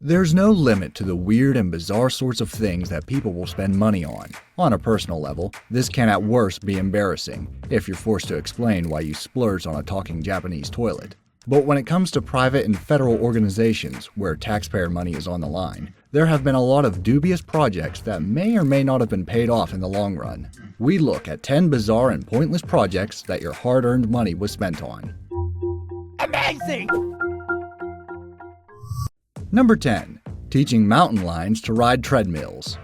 There's no limit to the weird and bizarre sorts of things that people will spend money on. On a personal level, this can at worst be embarrassing if you're forced to explain why you splurged on a talking Japanese toilet. But when it comes to private and federal organizations where taxpayer money is on the line, there have been a lot of dubious projects that may or may not have been paid off in the long run. We look at 10 bizarre and pointless projects that your hard-earned money was spent on. Amazing! Number 10. Teaching mountain lions to ride treadmills.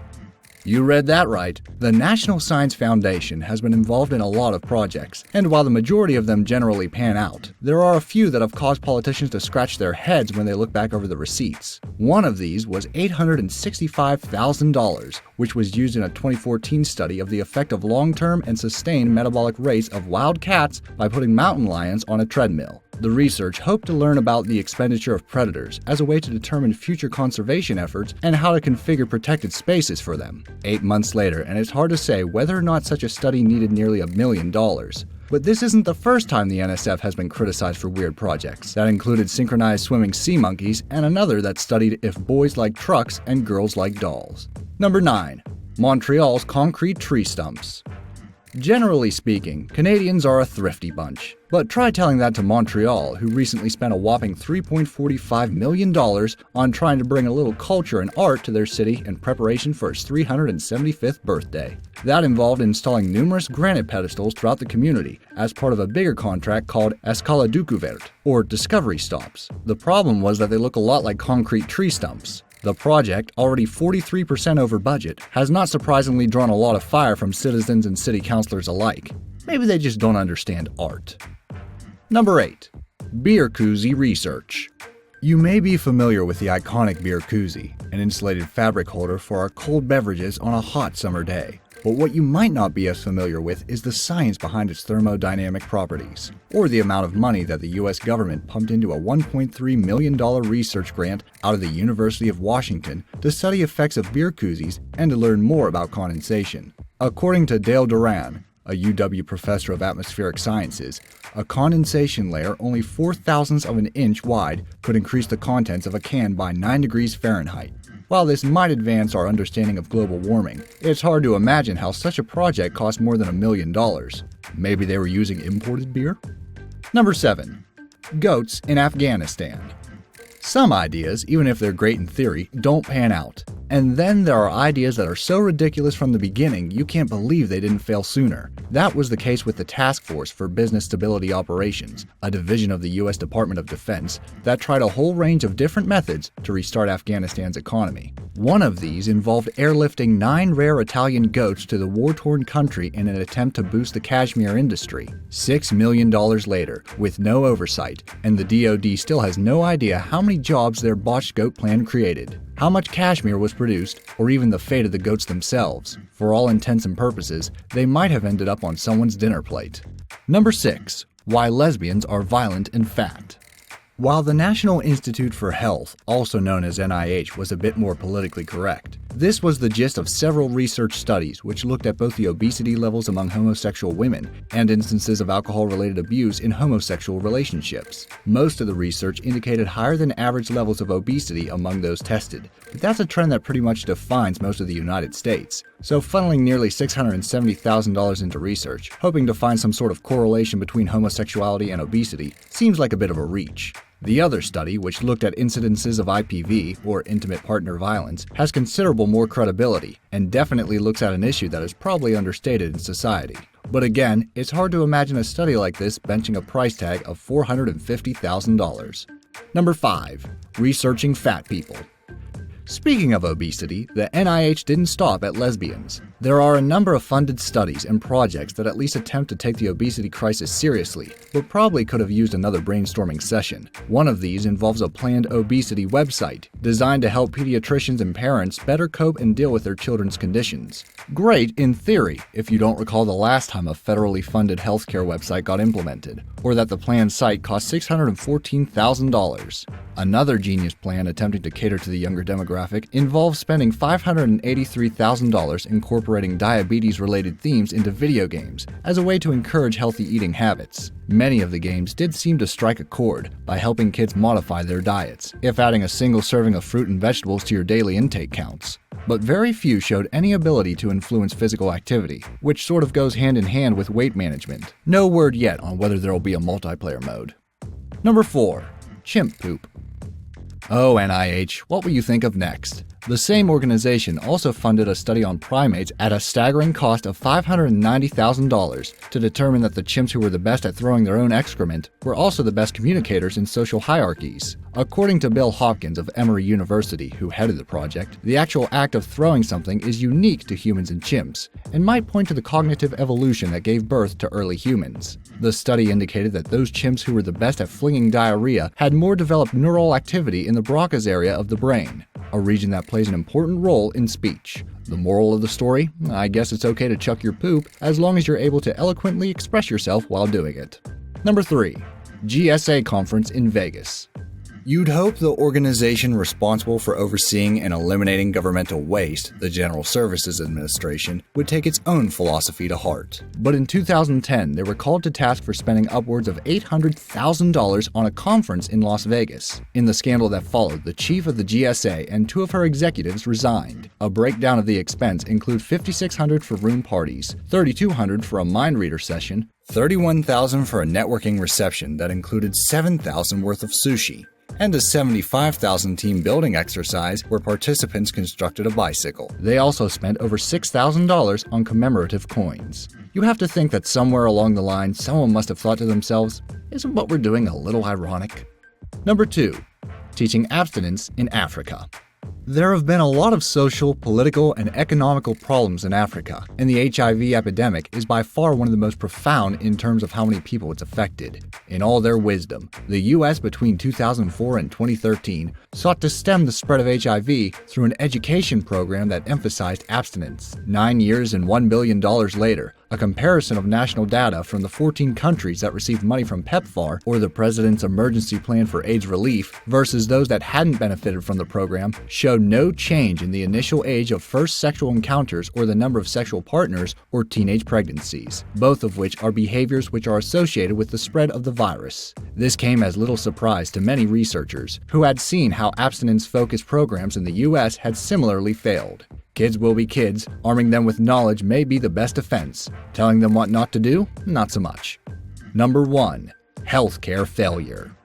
You read that right. The National Science Foundation has been involved in a lot of projects, and while the majority of them generally pan out, there are a few that have caused politicians to scratch their heads when they look back over the receipts. One of these was $865,000, which was used in a 2014 study of the effect of long-term and sustained metabolic rates of wild cats by putting mountain lions on a treadmill. The research hoped to learn about the expenditure of predators as a way to determine future conservation efforts and how to configure protected spaces for them. 8 months later, and it's hard to say whether or not such a study needed nearly $1 million. But this isn't the first time the NSF has been criticized for weird projects. That included synchronized swimming sea monkeys and another that studied if boys like trucks and girls like dolls. Number 9. Montreal's concrete tree stumps. Generally speaking, Canadians are a thrifty bunch. But try telling that to Montreal, who recently spent a whopping $3.45 million on trying to bring a little culture and art to their city in preparation for its 375th birthday. That involved installing numerous granite pedestals throughout the community as part of a bigger contract called Escala Découverte, or Discovery Stops. The problem was that they look a lot like concrete tree stumps. The project, already 43% over budget, has not surprisingly drawn a lot of fire from citizens and city councilors alike. Maybe they just don't understand art. Number 8. Beer koozie research. You may be familiar with the iconic beer koozie, an insulated fabric holder for our cold beverages on a hot summer day. But what you might not be as familiar with is the science behind its thermodynamic properties, or the amount of money that the US government pumped into a $1.3 million research grant out of the University of Washington to study effects of beer koozies and to learn more about condensation. According to Dale Duran, a UW professor of atmospheric sciences, a condensation layer only 0.04 of an inch wide could increase the contents of a can by 9 degrees Fahrenheit. While this might advance our understanding of global warming, it's hard to imagine how such a project cost more than $1 million. Maybe they were using imported beer? Number 7. Goats in Afghanistan. Some ideas, even if they're great in theory, don't pan out. And then there are ideas that are so ridiculous from the beginning you can't believe they didn't fail sooner. That was the case with the Task Force for Business Stability Operations, a division of the US Department of Defense that tried a whole range of different methods to restart Afghanistan's economy. One of these involved airlifting 9 rare Italian goats to the war-torn country in an attempt to boost the cashmere industry. $6 million later, with no oversight, and the DoD still has no idea how many jobs their botched goat plan created, how much cashmere was produced, or even the fate of the goats themselves. For all intents and purposes, they might have ended up on someone's dinner plate. Number 6. Why lesbians are violent and fat. While the National Institute for Health, also known as NIH, was a bit more politically correct, this was the gist of several research studies which looked at both the obesity levels among homosexual women and instances of alcohol-related abuse in homosexual relationships. Most of the research indicated higher than average levels of obesity among those tested, but that's a trend that pretty much defines most of the United States. So funneling nearly $670,000 into research, hoping to find some sort of correlation between homosexuality and obesity, seems like a bit of a reach. The other study, which looked at incidences of IPV, or intimate partner violence, has considerable more credibility, and definitely looks at an issue that is probably understated in society. But again, it's hard to imagine a study like this benching a price tag of $450,000. Number 5. Researching fat people. Speaking of obesity, the NIH didn't stop at lesbians. There are a number of funded studies and projects that at least attempt to take the obesity crisis seriously, but probably could have used another brainstorming session. One of these involves a planned obesity website, designed to help pediatricians and parents better cope and deal with their children's conditions. Great in theory if you don't recall the last time a federally funded healthcare website got implemented, or that the planned site cost $614,000. Another genius plan attempting to cater to the younger demographic involves spending $583,000 incorporating diabetes-related themes into video games as a way to encourage healthy eating habits. Many of the games did seem to strike a chord by helping kids modify their diets, if adding a single serving of fruit and vegetables to your daily intake counts. But very few showed any ability to influence physical activity, which sort of goes hand in hand with weight management. No word yet on whether there will be a multiplayer mode. Number 4. Chimp poop. Oh, NIH, what will you think of next? The same organization also funded a study on primates at a staggering cost of $590,000 to determine that the chimps who were the best at throwing their own excrement were also the best communicators in social hierarchies. According to Bill Hopkins of Emory University, who headed the project, the actual act of throwing something is unique to humans and chimps, and might point to the cognitive evolution that gave birth to early humans. The study indicated that those chimps who were the best at flinging diarrhea had more developed neural activity in the Broca's area of the brain, a region that plays an important role in speech. The moral of the story? I guess it's okay to chuck your poop as long as you're able to eloquently express yourself while doing it. Number 3. GSA Conference in Vegas. You'd hope the organization responsible for overseeing and eliminating governmental waste, the General Services Administration, would take its own philosophy to heart. But in 2010, they were called to task for spending upwards of $800,000 on a conference in Las Vegas. In the scandal that followed, the chief of the GSA and 2 of her executives resigned. A breakdown of the expense includes $5,600 for room parties, $3,200 for a mind reader session, $31,000 for a networking reception that included $7,000 worth of sushi, and a $75,000 team building exercise where participants constructed a bicycle. They also spent over $6,000 on commemorative coins. You have to think that somewhere along the line, someone must have thought to themselves, isn't what we're doing a little ironic? Number 2. Teaching abstinence in Africa. There have been a lot of social, political, and economical problems in Africa, and the HIV epidemic is by far one of the most profound in terms of how many people it's affected. In all their wisdom, the U.S. between 2004 and 2013 sought to stem the spread of HIV through an education program that emphasized abstinence. 9 years and $1 billion later, a comparison of national data from the 14 countries that received money from PEPFAR, or the President's Emergency Plan for AIDS Relief, versus those that hadn't benefited from the program, showed no change in the initial age of first sexual encounters or the number of sexual partners or teenage pregnancies, both of which are behaviors which are associated with the spread of the virus. This came as little surprise to many researchers, who had seen how abstinence-focused programs in the U.S. had similarly failed. Kids will be kids. Arming them with knowledge may be the best defense. Telling them what not to do? Not so much. Number 1. Healthcare failure.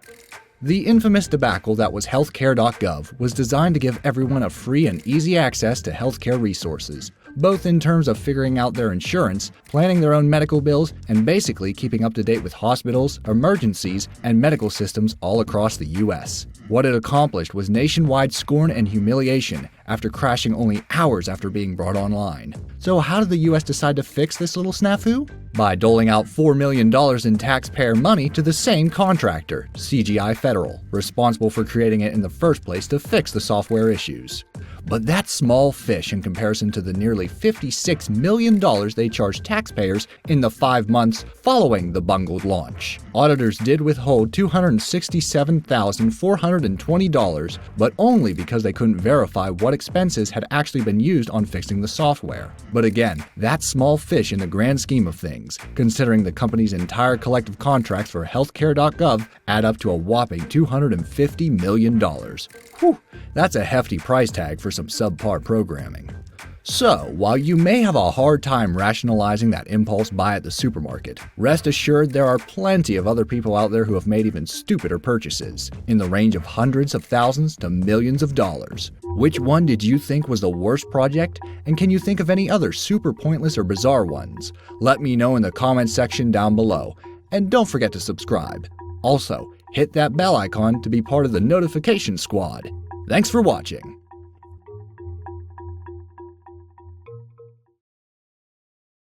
The infamous debacle that was healthcare.gov was designed to give everyone a free and easy access to healthcare resources, both in terms of figuring out their insurance, planning their own medical bills, and basically keeping up to date with hospitals, emergencies, and medical systems all across the U.S. What it accomplished was nationwide scorn and humiliation after crashing only hours after being brought online. So how did the U.S. decide to fix this little snafu? By doling out $4 million in taxpayer money to the same contractor, CGI Federal, responsible for creating it in the first place to fix the software issues. But that's small fish in comparison to the nearly $56 million they charged taxpayers in the 5 months following the bungled launch. Auditors did withhold $267,420, but only because they couldn't verify what expenses had actually been used on fixing the software. But again, that's small fish in the grand scheme of things, considering the company's entire collective contracts for healthcare.gov add up to a whopping $250 million. Whew, that's a hefty price tag for some subpar programming. So, while you may have a hard time rationalizing that impulse buy at the supermarket, rest assured there are plenty of other people out there who have made even stupider purchases, in the range of hundreds of thousands to millions of dollars. Which one did you think was the worst project, and can you think of any other super pointless or bizarre ones? Let me know in the comments section down below, and don't forget to subscribe. Also, hit that bell icon to be part of the notification squad. Thanks for watching.